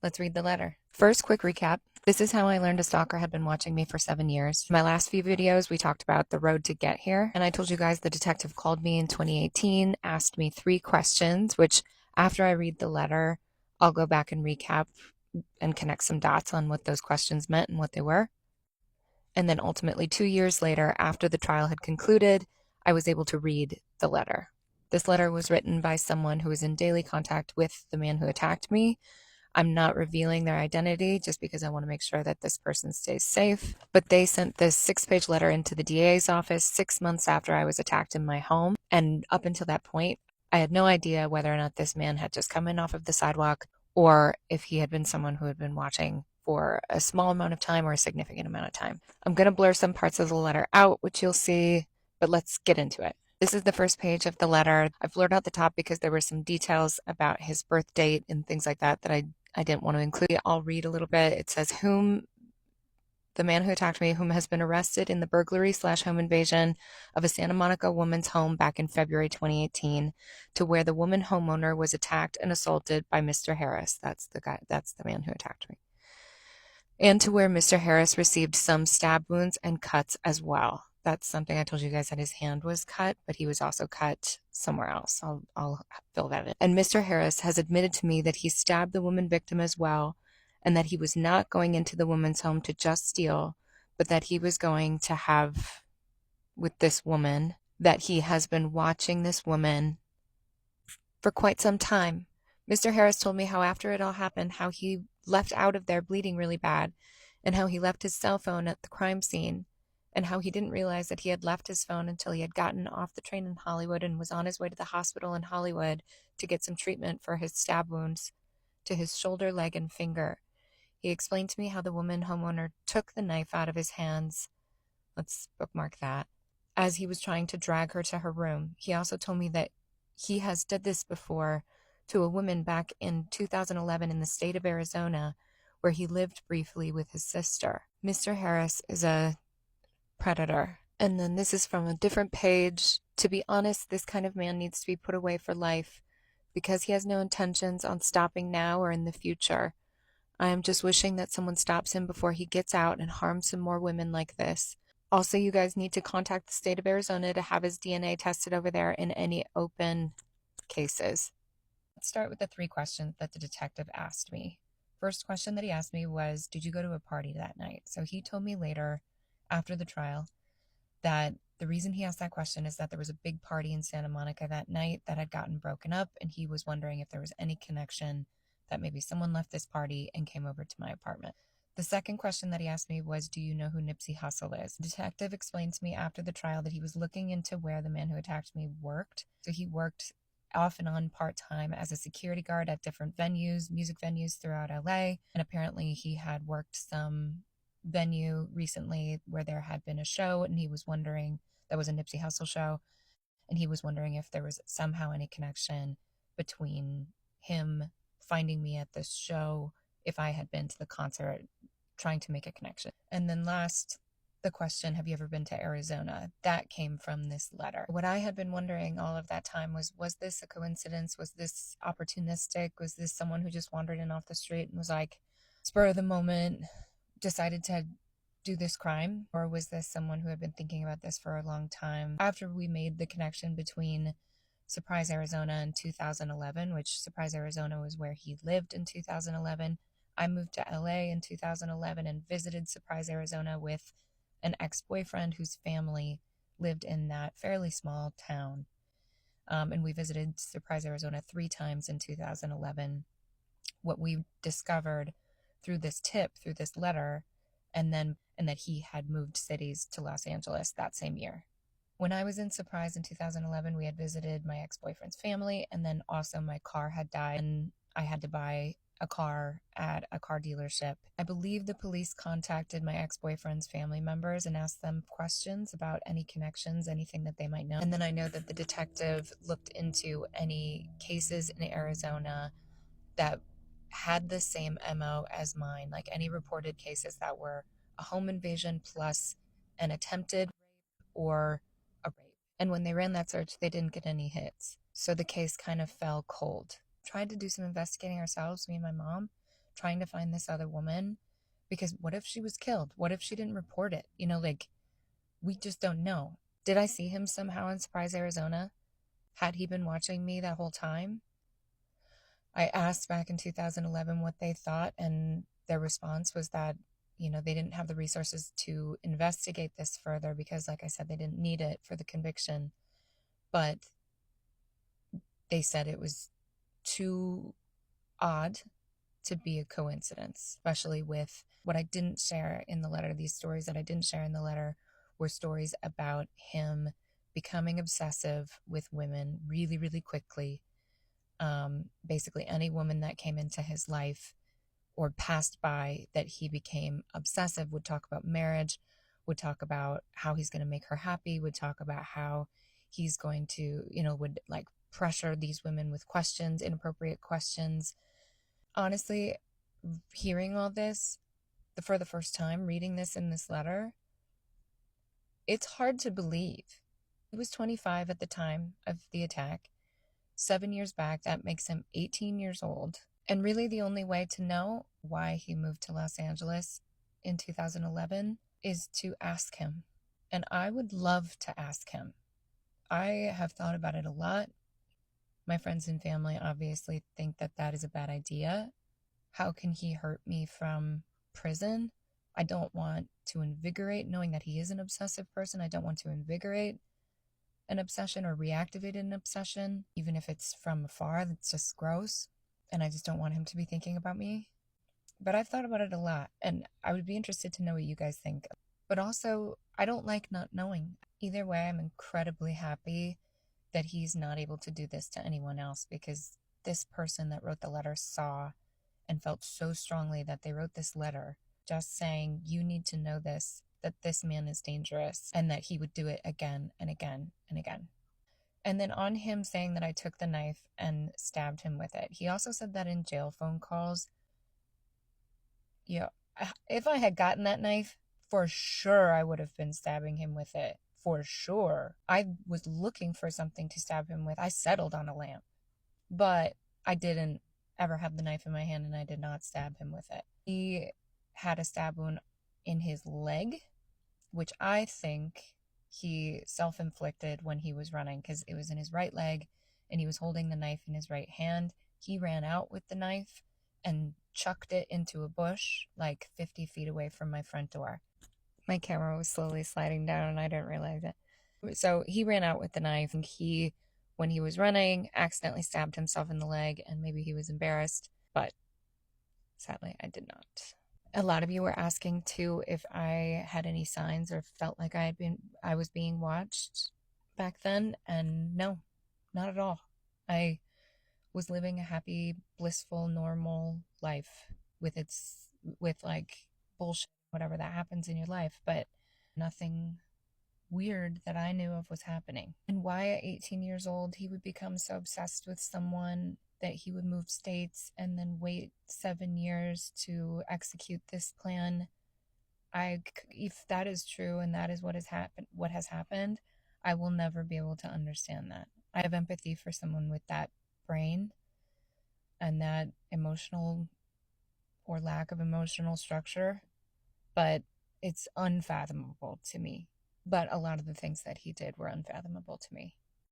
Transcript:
Let's read the letter. First, quick recap. This is how I learned a stalker had been watching me for 7 years. In my last few videos, we talked about the road to get here, and I told you guys the detective called me in 2018, asked me 3 questions, which after I read the letter, I'll go back and recap and connect some dots on what those questions meant and what they were. And then ultimately, 2 years later, after the trial had concluded, I was able to read the letter. This letter was written by someone who was in daily contact with the man who attacked me. I'm not revealing their identity just because I want to make sure that this person stays safe. But they sent this 6-page letter into the DA's office 6 months after I was attacked in my home. And up until that point, I had no idea whether or not this man had just come in off of the sidewalk or if he had been someone who had been watching for a small amount of time or a significant amount of time. I'm going to blur some parts of the letter out, which you'll see, but let's get into it. This is the first page of the letter. I've blurred out the top because there were some details about his birth date and things like that that I didn't want to include. I'll read a little bit. It says, the man who attacked me, whom has been arrested in the burglary/home invasion of a Santa Monica woman's home back in February 2018, to where the woman homeowner was attacked and assaulted by Mr. Harris. That's the man who attacked me. And to where Mr. Harris received some stab wounds and cuts as well. That's something I told you guys, that his hand was cut, but he was also cut somewhere else. I'll fill that in. And Mr. Harris has admitted to me that he stabbed the woman victim as well, and that he was not going into the woman's home to just steal, but that he was going to have with this woman, that he has been watching this woman for quite some time. Mr. Harris told me how after it all happened, how he left out of there bleeding really bad, and how he left his cell phone at the crime scene, and how he didn't realize that he had left his phone until he had gotten off the train in Hollywood and was on his way to the hospital in Hollywood to get some treatment for his stab wounds to his shoulder, leg, and finger. He explained to me how the woman homeowner took the knife out of his hands, let's bookmark that, as he was trying to drag her to her room. He also told me that he has did this before to a woman back in 2011 in the state of Arizona, where he lived briefly with his sister. Mr. Harris is a predator. And then this is from a different page. To be honest, this kind of man needs to be put away for life because he has no intentions on stopping now or in the future. I am just wishing that someone stops him before he gets out and harms some more women like this. Also, you guys need to contact the state of Arizona to have his DNA tested over there in any open cases. Let's start with the 3 questions that the detective asked me. First question that he asked me was, did you go to a party that night? So he told me later, after the trial, that the reason he asked that question is that there was a big party in Santa Monica that night that had gotten broken up, and he was wondering if there was any connection that maybe someone left this party and came over to my apartment. The second question that he asked me was, do you know who Nipsey Hussle is? The detective explained to me after the trial that he was looking into where the man who attacked me worked. So he worked off and on part-time as a security guard at different venues, music venues throughout LA. And apparently he had worked some venue recently where there had been a show, and he was wondering, that was a Nipsey Hussle show, and he was wondering if there was somehow any connection between him finding me at this show, if I had been to the concert, trying to make a connection. And then last, the question, have you ever been to Arizona? That came from this letter. What I had been wondering all of that time was this a coincidence? Was this opportunistic? Was this someone who just wandered in off the street and was like, spur of the moment, decided to do this crime? Or was this someone who had been thinking about this for a long time? After we made the connection between Surprise, Arizona in 2011, which Surprise, Arizona was where he lived in 2011, I moved to LA in 2011 and visited Surprise, Arizona with an ex-boyfriend whose family lived in that fairly small town. And we visited Surprise, Arizona 3 times in 2011. What we discovered through this tip, through this letter, and that he had moved cities to Los Angeles that same year. When I was in Surprise in 2011, we had visited my ex-boyfriend's family, and then also my car had died, and I had to buy a car at a car dealership. I believe the police contacted my ex-boyfriend's family members and asked them questions about any connections, anything that they might know. And then I know that the detective looked into any cases in Arizona that had the same MO as mine, like any reported cases that were a home invasion plus an attempted rape or a rape. And when they ran that search, they didn't get any hits. So the case kind of fell cold. Tried to do some investigating ourselves, me and my mom, trying to find this other woman, because what if she was killed? What if she didn't report it? Like, we just don't know. Did I see him somehow in Surprise, Arizona? Had he been watching me that whole time? I asked back in 2011 what they thought, and their response was that, they didn't have the resources to investigate this further because, like I said, they didn't need it for the conviction. But they said it was too odd to be a coincidence, especially with what I didn't share in the letter. These stories that I didn't share in the letter were stories about him becoming obsessive with women really, really quickly. Basically, any woman that came into his life or passed by that he became obsessive would talk about marriage, would talk about how he's going to make her happy, would talk about how he's going to, would like pressure these women with questions, inappropriate questions. Honestly, hearing all this for the first time, reading this in this letter, it's hard to believe. He was 25 at the time of the attack. 7 years back, that makes him 18 years old. And really, the only way to know why he moved to Los Angeles in 2011 is to ask him. And I would love to ask him. I have thought about it a lot. My friends and family obviously think that that is a bad idea. How can he hurt me from prison? I don't want to invigorate, knowing that he is an obsessive person, I don't want to invigorate an obsession or reactivate an obsession, even if it's from afar. That's just gross. And I just don't want him to be thinking about me. But I've thought about it a lot, and I would be interested to know what you guys think. But also, I don't like not knowing. Either way, I'm incredibly happy that he's not able to do this to anyone else, because this person that wrote the letter saw and felt so strongly that they wrote this letter just saying, you need to know this, that this man is dangerous, and that he would do it again and again and again. And then on him saying that I took the knife and stabbed him with it, he also said that in jail phone calls. If I had gotten that knife, for sure I would have been stabbing him with it. For sure. I was looking for something to stab him with. I settled on a lamp. But I didn't ever have the knife in my hand, and I did not stab him with it. He had a stab wound in his leg, which I think he self-inflicted when he was running, because it was in his right leg and he was holding the knife in his right hand. He ran out with the knife and chucked it into a bush like 50 feet away from my front door. My camera was slowly sliding down and I didn't realize it. So he ran out with the knife, and when he was running, accidentally stabbed himself in the leg, and maybe he was embarrassed, but sadly I did not. A lot of you were asking too if I had any signs or felt like I was being watched back then, and no, not at all. I was living a happy, blissful, normal life with like bullshit, whatever that happens in your life, but nothing weird that I knew of was happening. And why at 18 years old he would become so obsessed with someone that he would move states and then wait 7 years to execute this plan. If that is true and that is what has happened, I will never be able to understand that. I have empathy for someone with that brain and that emotional or lack of emotional structure, but it's unfathomable to me. But a lot of the things that he did were unfathomable to me.